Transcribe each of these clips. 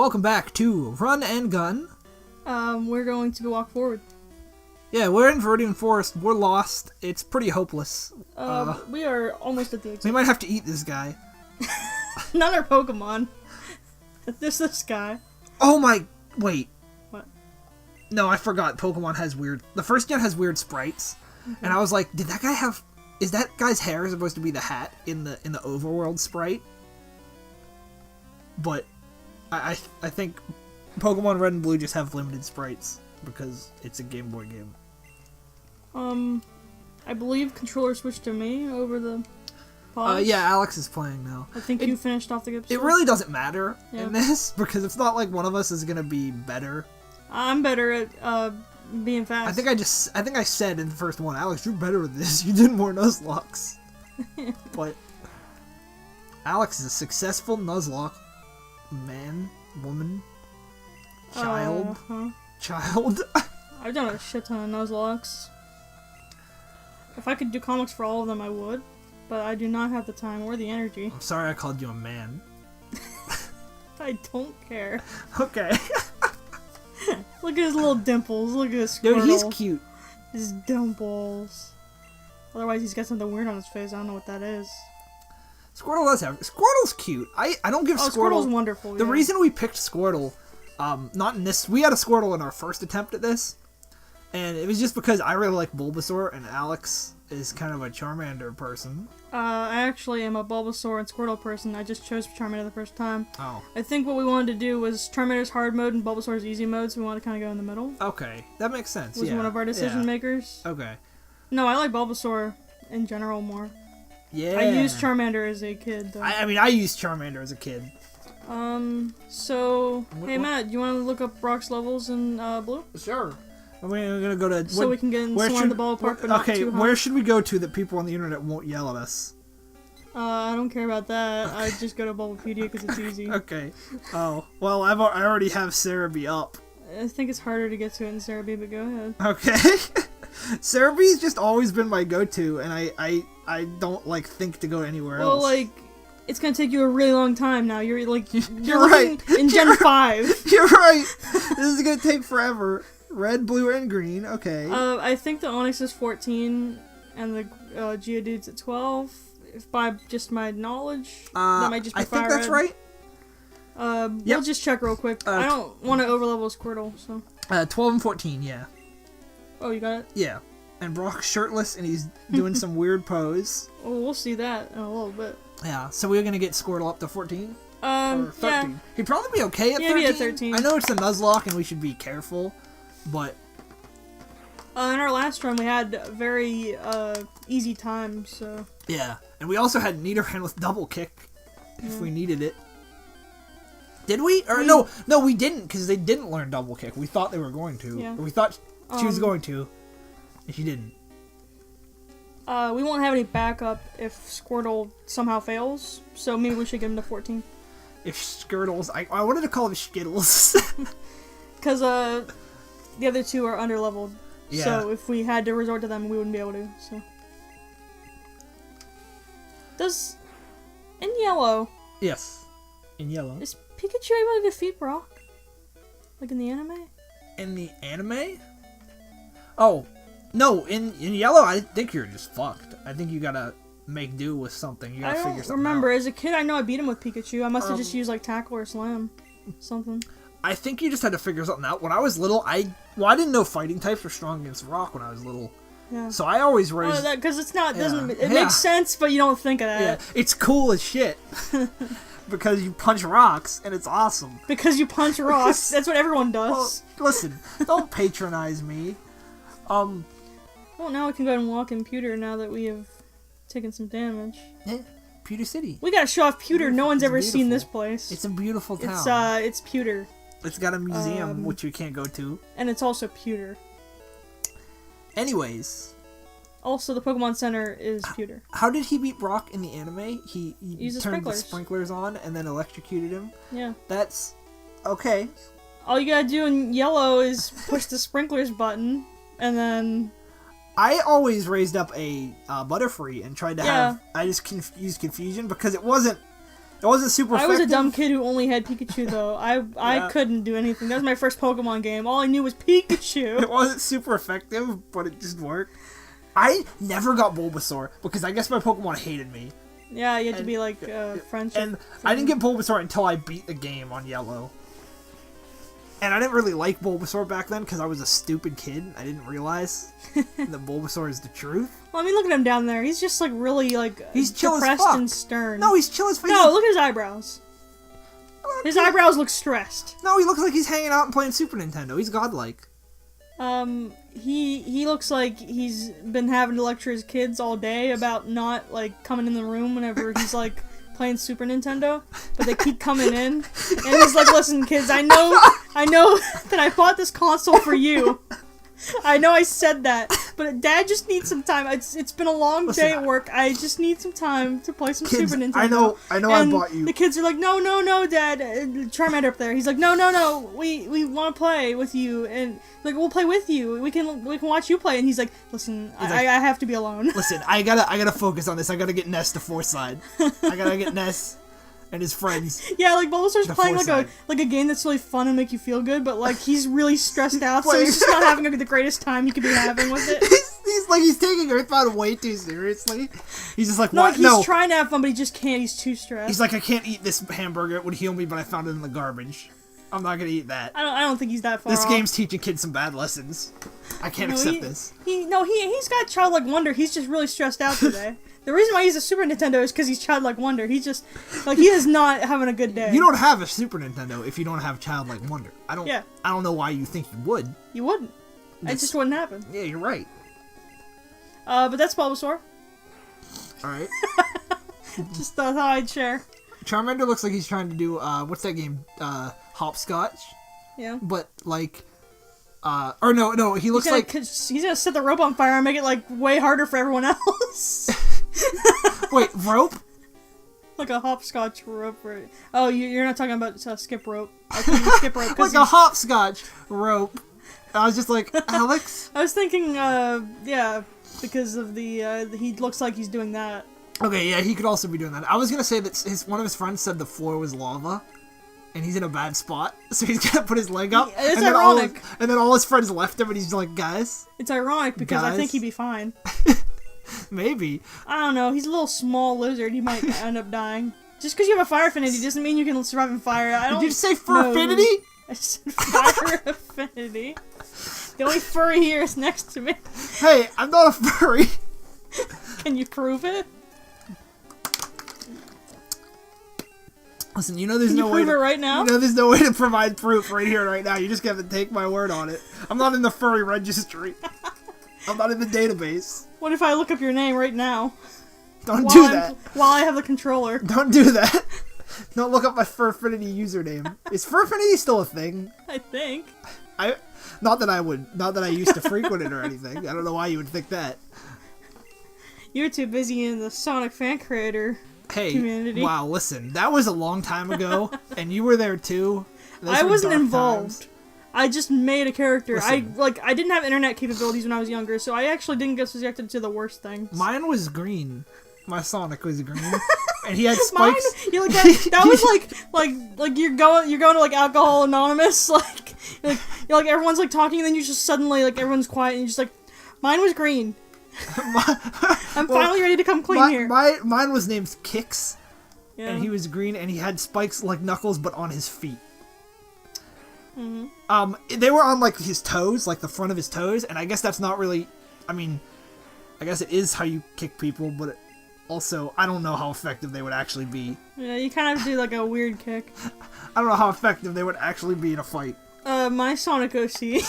welcome back to Run and Gun. We're going to walk forward. Yeah, we're in Viridian Forest. We're lost. It's pretty hopeless. We are almost at the exit. We might have to eat this guy. Not our Pokemon. This guy. Oh my... Wait. What? No, I forgot. Pokemon has weird... The first gen has weird sprites. Mm-hmm. And I was like, did that guy have... Is that guy's hair supposed to be the hat in the Overworld sprite? But I think Pokemon Red and Blue just have limited sprites because it's a Game Boy game. I believe controller switched to me over the pause. Yeah, Alex is playing now. I think you finished off the episode. It really doesn't matter in this because it's not like one of us is gonna be better. I'm better at being fast. I think I said in the first one, Alex, you're better at this. You did more Nuzlocks. But Alex is a successful Nuzlocke man, woman, child. Child. I've done a shit ton of Nuzlocks. If I could do comics for all of them, I would. But I do not have the time or the energy. I'm sorry I called you a man. I don't care. Okay. Look at his little dimples. Look at his Squirtle. Dude, he's cute. His dimples. Otherwise, he's got something weird on his face. I don't know what that is. Squirtle does have... Squirtle's cute. I don't give Squirtle... Squirtle's wonderful, The reason we picked Squirtle, not in this... We had a Squirtle in our first attempt at this. And it was just because I really like Bulbasaur, and Alex is kind of a Charmander person. I actually am a Bulbasaur and Squirtle person. I just chose Charmander the first time. Oh. I think what we wanted to do was Charmander's hard mode and Bulbasaur's easy mode, so we wanted to kind of go in the middle. Okay, that makes sense. Was one of our decision makers. Okay. No, I like Bulbasaur in general more. Yeah. I used Charmander as a kid, though. I mean, I used Charmander as a kid. So... Hey, Matt, do you want to look up Brock's levels in, Blue? Sure. We're gonna go to... So we can get in the ballpark, but not too high. Where should we go to that people on the internet won't yell at us? I don't care about that. I just go to Bulbapedia because it's easy. Okay. Oh. Well, I already have Cerebi up. I think it's harder to get to it in Cerebi, but go ahead. Okay. Cerebi's just always been my go-to, and I don't, like, think to go anywhere else. Well, like... It's gonna take you a really long time now. You're right. In Gen 5. You're right. This is gonna take forever. Red, blue, and green. Okay. I think the Onix is 14, and the Geodude's at 12. If by just my knowledge, that might just be I think that's right. We'll just check real quick. I don't want to overlevel Squirtle, so. 12 and 14, yeah. Oh, you got it? Yeah. And Brock's shirtless, and he's doing some weird pose. Oh, we'll see that in a little bit. Yeah, so we're gonna get Squirtle up to 14? Or 13? Yeah. He'd probably be okay at 13. Yeah, be at 13. I know it's a Nuzlocke, and we should be careful, but... in our last run, we had very, easy time, so... Yeah, and we also had Nidoran with double kick, if we needed it. Did we? Or no, we didn't, because they didn't learn double kick. We thought they were going to. Yeah. Or we thought she was going to, and she didn't. We won't have any backup if Squirtle somehow fails, so maybe we should get him to 14. If Skirtles... I wanted to call them Skittles. Because, the other two are underleveled. Yeah. So if we had to resort to them, we wouldn't be able to, so... In yellow... Yes. In yellow. Is Pikachu able to defeat Brock? Like in the anime? In the anime? Oh... No, in yellow, I think you're just fucked. I think you gotta make do with something. You gotta figure something out. I don't remember. As a kid, I know I beat him with Pikachu. I must have just used, like, Tackle or Slam. Something. I think you just had to figure something out. When I was little, I didn't know fighting types were strong against rock when I was little. Yeah. So I always raised... because it's not... It makes sense, but you don't think of that. Yeah, it's cool as shit. Because you punch rocks, and it's awesome. Because you punch rocks. That's what everyone does. Well, listen, don't patronize me. Well, now we can go ahead and walk in Pewter now that we have taken some damage. Yeah, Pewter City. We gotta show off Pewter. No one's ever seen this place. It's a beautiful town. It's Pewter. It's got a museum, which we can't go to. And it's also Pewter. Anyways. Also, the Pokemon Center is Pewter. How did he beat Brock in the anime? He turned the sprinklers. sprinklers on and then electrocuted him? Yeah. That's... okay. All you gotta do in yellow is push the sprinklers button, and then... I always raised up a Butterfree and tried to have... I just used Confusion because it wasn't It wasn't super I effective. was a dumb kid who only had Pikachu, though. I couldn't do anything. That was my first Pokemon game. All I knew was Pikachu. It wasn't super effective, but it just worked. I never got Bulbasaur because I guess my Pokemon hated me. Yeah, you had to be like friendship. And I didn't get Bulbasaur until I beat the game on Yellow. And I didn't really like Bulbasaur back then because I was a stupid kid. I didn't realize that Bulbasaur is the truth. Well, I mean, look at him down there. He's just like really like He's chill as depressed fuck. and stern. No, he's chill as fuck. No, look at his eyebrows. His eyebrows look stressed. No, he looks like he's hanging out and playing Super Nintendo. He's godlike. He looks like he's been having to lecture his kids all day about not like coming in the room whenever he's like playing Super Nintendo, but they keep coming in, and he's like, "Listen, kids, I know that I bought this console for you. I know I said that, but Dad just needs some time. It's been a long day at work. I just need some time to play some Kids, Super Nintendo." I know. And I bought you. the kids are like, no, Dad. Charmander up there. He's like, no. We want to play with you, and like we'll play with you. We can watch you play. And he's like, listen, I have to be alone. Listen, I gotta focus on this. I gotta get Ness to Force Side. I gotta get Ness and his friends. Yeah, like Bulbasaur's The playing foresight. like a game that's really fun and make you feel good, but like he's really stressed out, so he's just not having the greatest time he could be having with it. He's taking Earthbound way too seriously. He's just like, No, what? he's No. trying to have fun, but he just can't. He's too stressed. He's like, I can't eat this hamburger. It would heal me, but I found it in the garbage. I'm not gonna eat that. I don't think he's that far This off. game's teaching kids some bad lessons. I can't accept this. He's got childlike wonder. He's just really stressed out today. The reason why he's a Super Nintendo is because he's childlike wonder. He's just like he is not having a good day. You don't have a Super Nintendo if you don't have childlike wonder. I don't. Yeah. I don't know why you think you would. You wouldn't. It just wouldn't happen. Yeah, you're right. But that's Bulbasaur. All right. Just thought I'd share. Charmander looks like he's trying to do what's that game? Hopscotch. Yeah. But like, or no, he looks like. He's gonna set the rope on fire and make it like way harder for everyone else. Wait, rope? Like a hopscotch rope. Right? Oh, you're not talking about skip rope. I think skip rope. Like a hopscotch rope. I was just like, Alex? I was thinking, yeah, because of the, he looks like he's doing that. Okay, yeah, he could also be doing that. I was gonna say that one of his friends said the floor was lava, and he's in a bad spot, so he's gonna put his leg up. It's and then ironic. And then all his friends left him, and he's like, guys? It's ironic because I think he'd be fine. Maybe. I don't know, he's a little small lizard, he might end up dying. Just because you have a fire affinity doesn't mean you can survive in fire. Did you say fur affinity? I said fire affinity. The only furry here is next to me. Hey, I'm not a furry. Can you prove it? Listen, you know there's Can no you way prove it right now? You know there's no way to provide proof right here, right now. You just have to take my word on it. I'm not in the furry registry. I'm not in the database. What if I look up your name right now? Don't do that. While I have the controller. Don't do that. Don't look up my Furfinity username. Is Furfinity still a thing? I think. Not that I used to frequent it or anything. I don't know why you would think that. You're too busy in the Sonic fan creator community. Wow, listen, that was a long time ago, and you were there too. I wasn't dark involved. times. I just made a character. Listen. I didn't have internet capabilities when I was younger, so I actually didn't get subjected to the worst things. Mine was green. My Sonic was green, and he had Mine, spikes. you like that was like you're going to like Alcohol Anonymous, like you're like everyone's like talking, and then you just suddenly like everyone's quiet, and you're just like, mine was green. I'm finally ready to come clean here. Mine was named Kix, Yeah. and he was green, and he had spikes like Knuckles, but on his feet. Mm-hmm. They were on like his toes, like the front of his toes, and I guess that's not really. I mean, I guess it is how you kick people, but also I don't know how effective they would actually be. Yeah, you kind of do like a weird kick. I don't know how effective they would actually be in a fight. My Sonic OC.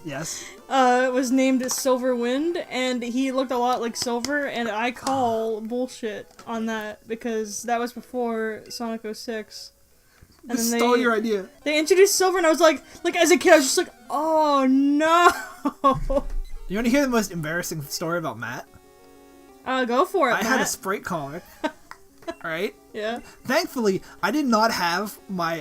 Yes. Was named Silver Wind, and he looked a lot like Silver, and I call bullshit on that because that was before Sonic 06. And Just then stole your idea. They introduced Silver, and I was like as a kid, I was just like, oh no. You want to hear the most embarrassing story about Matt? Go for it, I had a Matt. Sprite comic. Alright? Yeah. Thankfully, I did not have my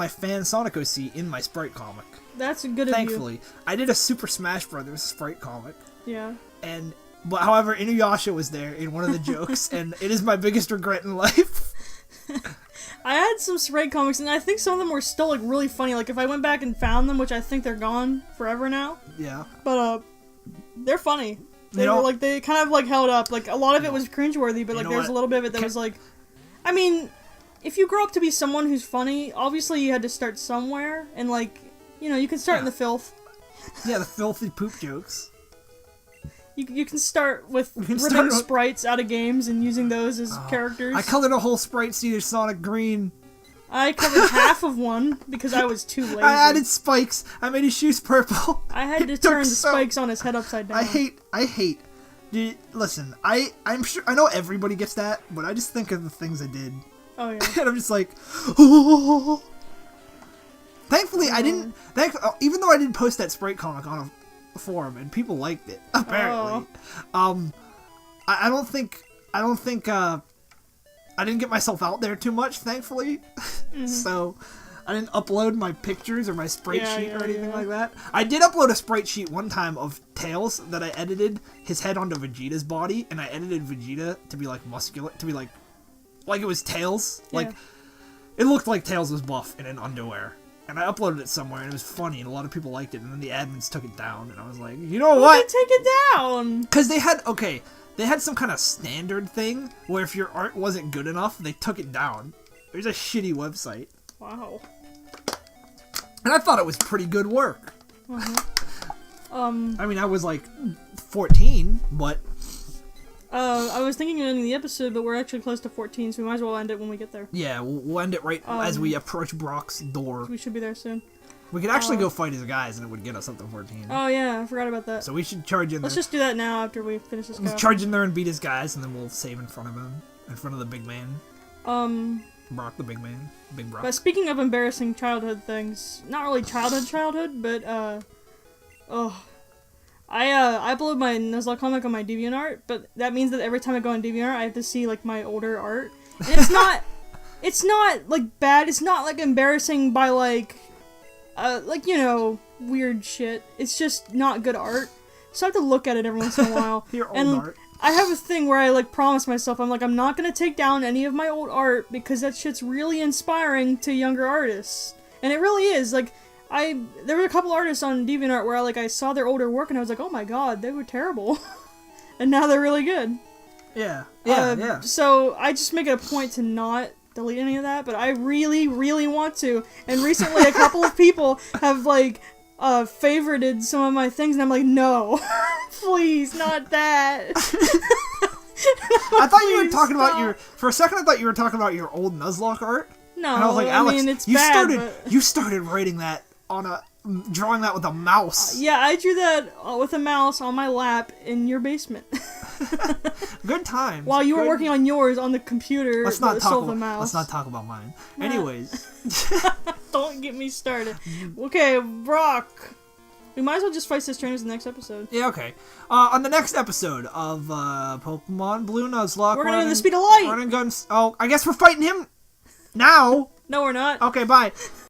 fan Sonic OC in my Sprite comic. That's good of you. Thankfully. I did a Super Smash Brothers Sprite comic. Yeah. And But however, Inuyasha was there in one of the jokes, and it is my biggest regret in life. I had some Sprite comics, and I think some of them were still like really funny. Like if I went back and found them, which I think they're gone forever now. Yeah. But they're funny. They were like they kind of like held up. Like a lot of it was cringeworthy, but like there's a little bit of it that was like, I mean, if you grow up to be someone who's funny, obviously you had to start somewhere, and like you can start in the filth. Yeah, the filthy poop jokes. You can start with ripping sprites out of games and using those as characters. I colored a whole sprite Cedar Sonic green. I covered half of one because I was too lazy. I added spikes. I made his shoes purple. I had to turn the spikes on his head upside down. I hate. Dude, listen, I'm sure I know everybody gets that, but I just think of the things I did. Oh yeah. And I'm just like, oh. Thankfully, I didn't. Even though I didn't post that Sprite comic on a forum and people liked it, apparently. I don't think I didn't get myself out there too much, thankfully. Mm-hmm. So I didn't upload my pictures or my sprite sheet or anything like that. I did upload a sprite sheet one time of Tails that I edited his head onto Vegeta's body, and I edited Vegeta to be like muscular, to be like it was Tails. Yeah. Like it looked like Tails was buff in an underwear. And I uploaded it somewhere, and it was funny, and a lot of people liked it, and then the admins took it down, and I was like, you know what? Why did they take it down? Because they had some kind of standard thing, where if your art wasn't good enough, they took it down. It was a shitty website. Wow. And I thought it was pretty good work. Uh-huh. I mean, I was like 14, but... I was thinking of ending the episode, but we're actually close to 14, so we might as well end it when we get there. Yeah, we'll end it right as we approach Brock's door. We should be there soon. We could actually go fight his guys, and it would get us up to 14. Oh yeah, I forgot about that. So we should charge in there. Let's just do that now after we finish this guy. Let's charge in there and beat his guys, and then we'll save in front of him. In front of the big man. Brock the big man. Big Brock. But speaking of embarrassing childhood things, not really childhood, but, I upload my Nuzlocke comic on my DeviantArt, but that means that every time I go on DeviantArt, I have to see, like, my older art. And it's not, like, bad, it's not, like, embarrassing by, like, weird shit. It's just not good art. So I have to look at it every once in a while. Your old art. I have a thing where I, like, promise myself, I'm like, I'm not gonna take down any of my old art because that shit's really inspiring to younger artists. And it really is, like... there were a couple artists on DeviantArt where I saw their older work and I was like, oh my god, they were terrible. And now they're really good. Yeah. So I just make it a point to not delete any of that, but I really, really want to. And recently a couple of people have, favorited some of my things and I'm like, no, please, not that. I thought you were talking about for a second I thought you were talking about your old Nuzlocke art. No, and I was like, Alex, it's bad, you started writing that drawing that with a mouse. Yeah, I drew that with a mouse on my lap in your basement. Good times. While you were working on yours on the computer. Let's not talk about mine. Nah. Anyways. Don't get me started. Okay, Brock. We might as well just fight Sis Trainers in the next episode. Yeah, okay. On the next episode of Pokemon Blue Nuzlocke, we're gonna go the speed of light. Running guns. Oh, I guess we're fighting him now. No, we're not. Okay, bye.